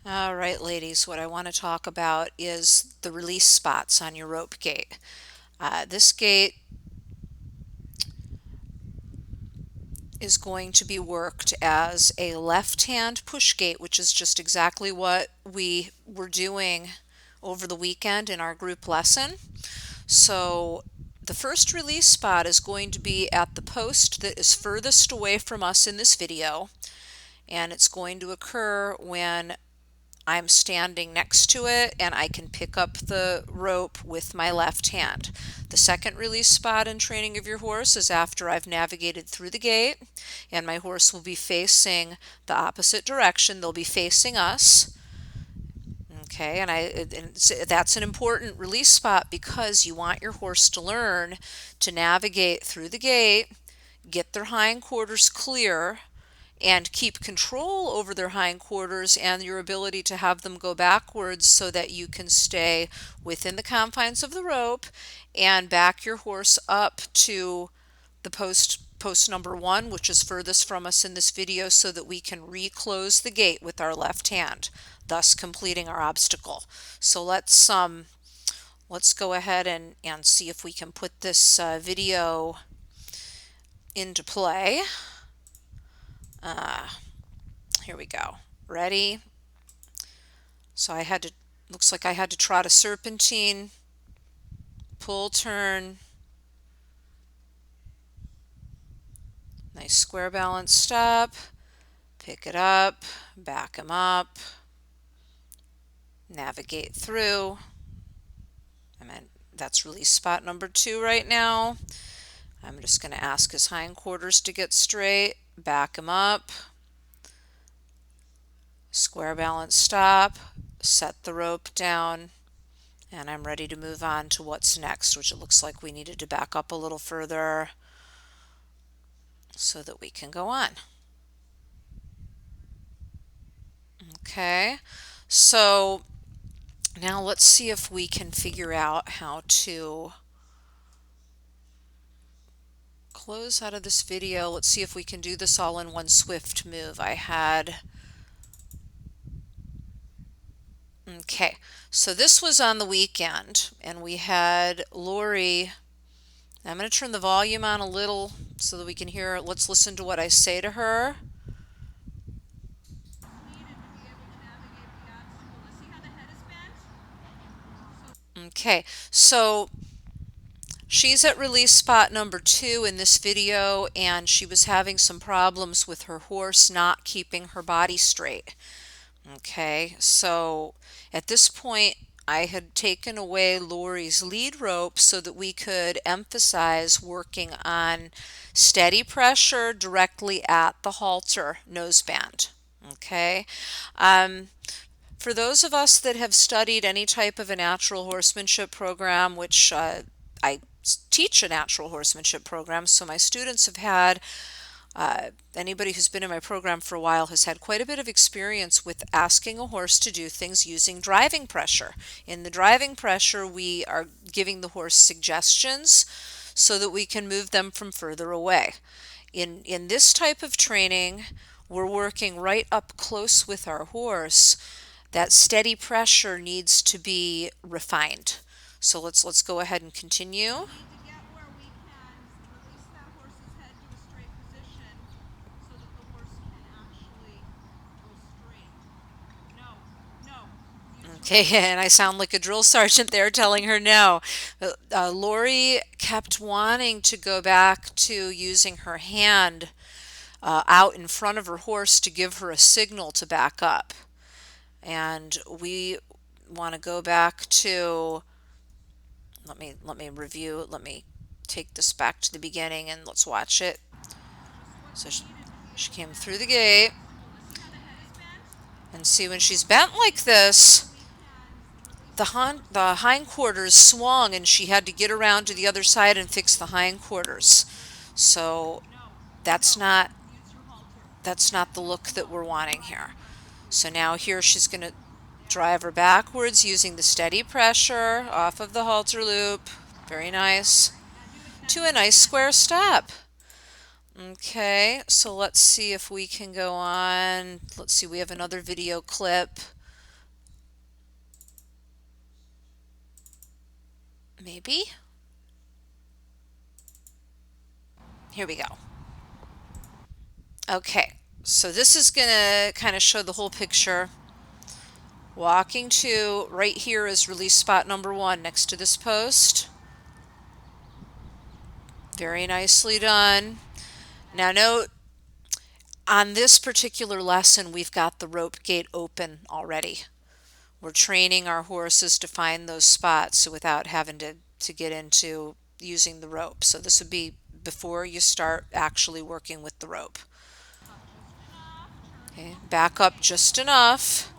All right, ladies, what I want to talk about is the release spots on your rope gate. This gate is going to be worked as a left-hand push gate, which is just exactly what we were doing over the weekend in our group lesson. So the first release spot is going to be at the post that is furthest away from us in this video, and it's going to occur when I'm standing next to it and I can pick up the rope with my left hand. The second release spot in training of your horse is after I've navigated through the gate and my horse will be facing the opposite direction. They'll be facing us. Okay, that's an important release spot because you want your horse to learn to navigate through the gate, get their hindquarters clear, and keep control over their hindquarters and your ability to have them go backwards so that you can stay within the confines of the rope and back your horse up to the post number 1, which is furthest from us in this video, so that we can reclose the gate with our left hand, thus completing our obstacle. So let's go ahead and see if we can put this video into play. Here we go. Ready? So looks like I had to trot a serpentine, pull turn, nice square balance stop, pick it up, back him up, navigate through. That's release spot number 2 right now. I'm just going to ask his hindquarters to get straight, back him up, square balance stop, set the rope down, and I'm ready to move on to what's next, which it looks like we needed to back up a little further so that we can go on. Okay, so now let's see if we can figure out how to close out of this video. Let's see if we can do this all in one swift move. Okay, so this was on the weekend, and we had Lori. I'm going to turn the volume on a little so that we can hear. Let's listen to what I say to her. Okay, so she's at release spot number 2 in this video, and she was having some problems with her horse not keeping her body straight. Okay, so at this point, I had taken away Lori's lead rope so that we could emphasize working on steady pressure directly at the halter noseband. Okay. For those of us that have studied any type of a natural horsemanship program, which I teach a natural horsemanship program, so my students have had anybody who's been in my program for a while has had quite a bit of experience with asking a horse to do things using driving pressure. In the driving pressure, we are giving the horse suggestions so that we can move them from further away. In this type of training, we're working right up close with our horse. That steady pressure needs to be refined. So let's go ahead and continue. Okay, and I sound like a drill sergeant there telling her no. Lori kept wanting to go back to using her hand out in front of her horse to give her a signal to back up. And we want to go back to, let me review, let me take this back to the beginning and let's watch it. So she came through the gate, and see, when she's bent like this, the hindquarters swung and she had to get around to the other side and fix the hindquarters. So that's not the look that we're wanting here. So now here she's going to drive her backwards using the steady pressure off of the halter loop. Very nice. To a nice square step. Okay, so let's see if we can go on. Let's see, we have another video clip. maybe. Here we go. Okay, so this is going to kind of show the whole picture. Walking to right here is release spot number 1 next to this post. Very nicely done. Now note, on this particular lesson, we've got the rope gate open already. We're training our horses to find those spots without having to get into using the rope. So this would be before you start actually working with the rope. Okay, back up just enough.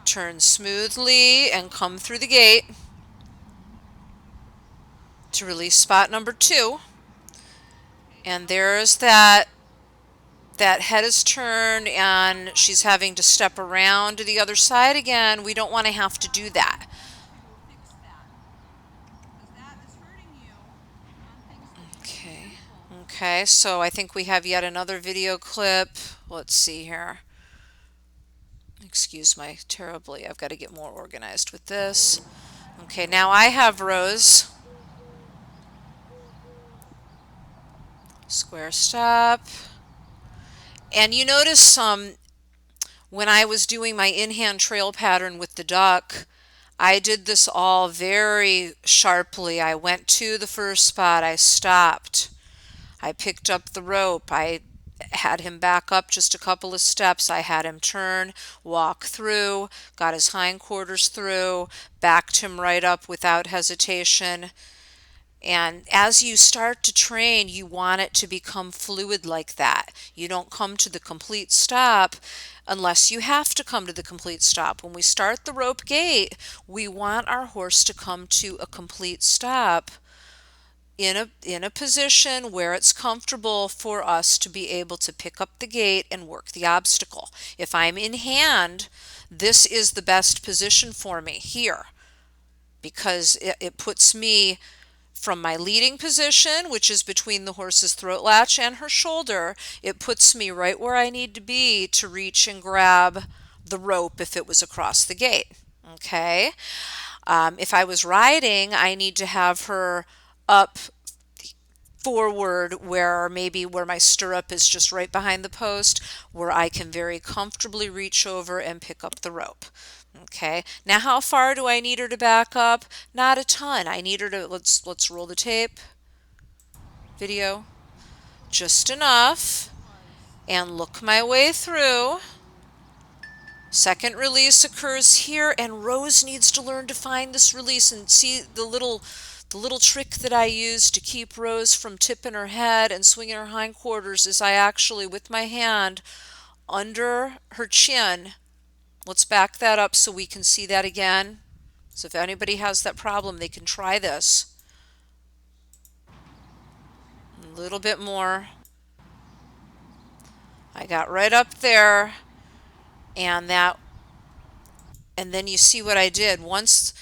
Turn smoothly and come through the gate to release spot number 2. And there's that head is turned and she's having to step around to the other side again. We don't want to have to do that. Okay. Okay, so I think we have yet another video clip. Let's see here. Excuse my terribly, I've got to get more organized with this. Okay, now I have Rose. Square step. And you notice when I was doing my in-hand trail pattern with the duck, I did this all very sharply. I went to the first spot, I stopped, I picked up the rope, I had him back up just a couple of steps, I had him turn, walk through, got his hindquarters through, backed him right up without hesitation. And as you start to train, you want it to become fluid like that. You don't come to the complete stop unless you have to come to the complete stop. When we start the rope gate, we want our horse to come to a complete stop in a position where it's comfortable for us to be able to pick up the gate and work the obstacle. If I'm in hand, this is the best position for me here because it puts me from my leading position, which is between the horse's throat latch and her shoulder. It puts me right where I need to be to reach and grab the rope if it was across the gate. Okay. If I was riding, I need to have her up forward where my stirrup is just right behind the post, where I can very comfortably reach over and pick up the rope. Okay, now how far do I need her to back up? Not a ton. I need her to, let's roll the tape, video, just enough, and look my way through. Second release occurs here, and Rose needs to learn to find this release and see the little trick that I use to keep Rose from tipping her head and swinging her hindquarters is I actually, with my hand under her chin, let's back that up so we can see that again. So if anybody has that problem, they can try this. A little bit more. I got right up there, and then you see what I did. Once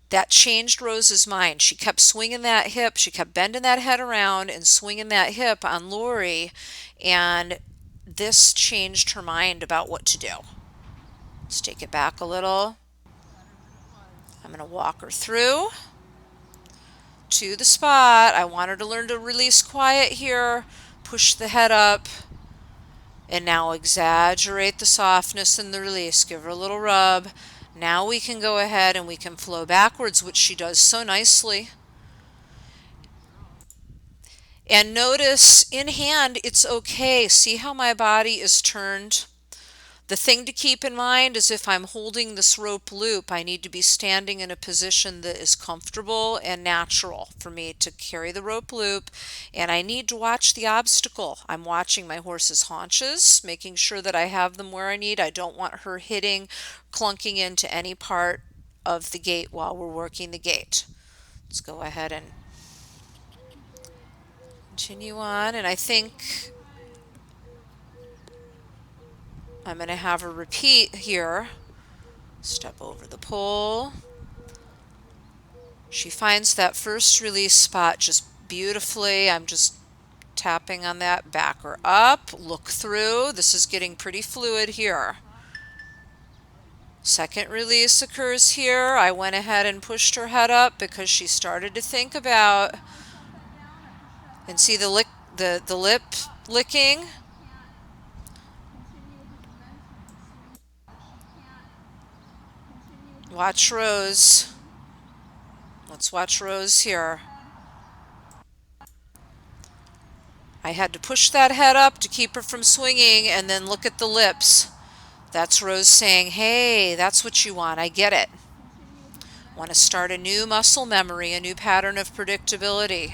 that changed Rose's mind. She kept swinging that hip. She kept bending that head around and swinging that hip on Lori, and this changed her mind about what to do. Let's take it back a little. I'm going to walk her through to the spot. I want her to learn to release quiet here, push the head up, and now exaggerate the softness in the release. Give her a little rub. Now we can go ahead and we can flow backwards, which she does so nicely. And notice in hand, it's okay. See how my body is turned? The thing to keep in mind is if I'm holding this rope loop, I need to be standing in a position that is comfortable and natural for me to carry the rope loop. And I need to watch the obstacle. I'm watching my horse's haunches, making sure that I have them where I need. I don't want her hitting, clunking into any part of the gate while we're working the gate. Let's go ahead and continue on. And I think I'm going to have her repeat here. Step over the pole. She finds that first release spot just beautifully. I'm just tapping on that. Back her up. Look through. This is getting pretty fluid here. Second release occurs here. I went ahead and pushed her head up because she started to think about, and see the lip licking. Watch Rose. Let's watch Rose here. I had to push that head up to keep her from swinging, and then look at the lips. That's Rose saying, hey, that's what you want. I get it. Want to start a new muscle memory, a new pattern of predictability.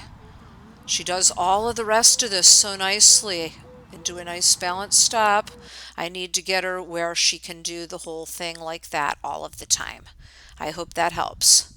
She does all of the rest of this so nicely and do a nice balanced stop. I need to get her where she can do the whole thing like that all of the time. I hope that helps.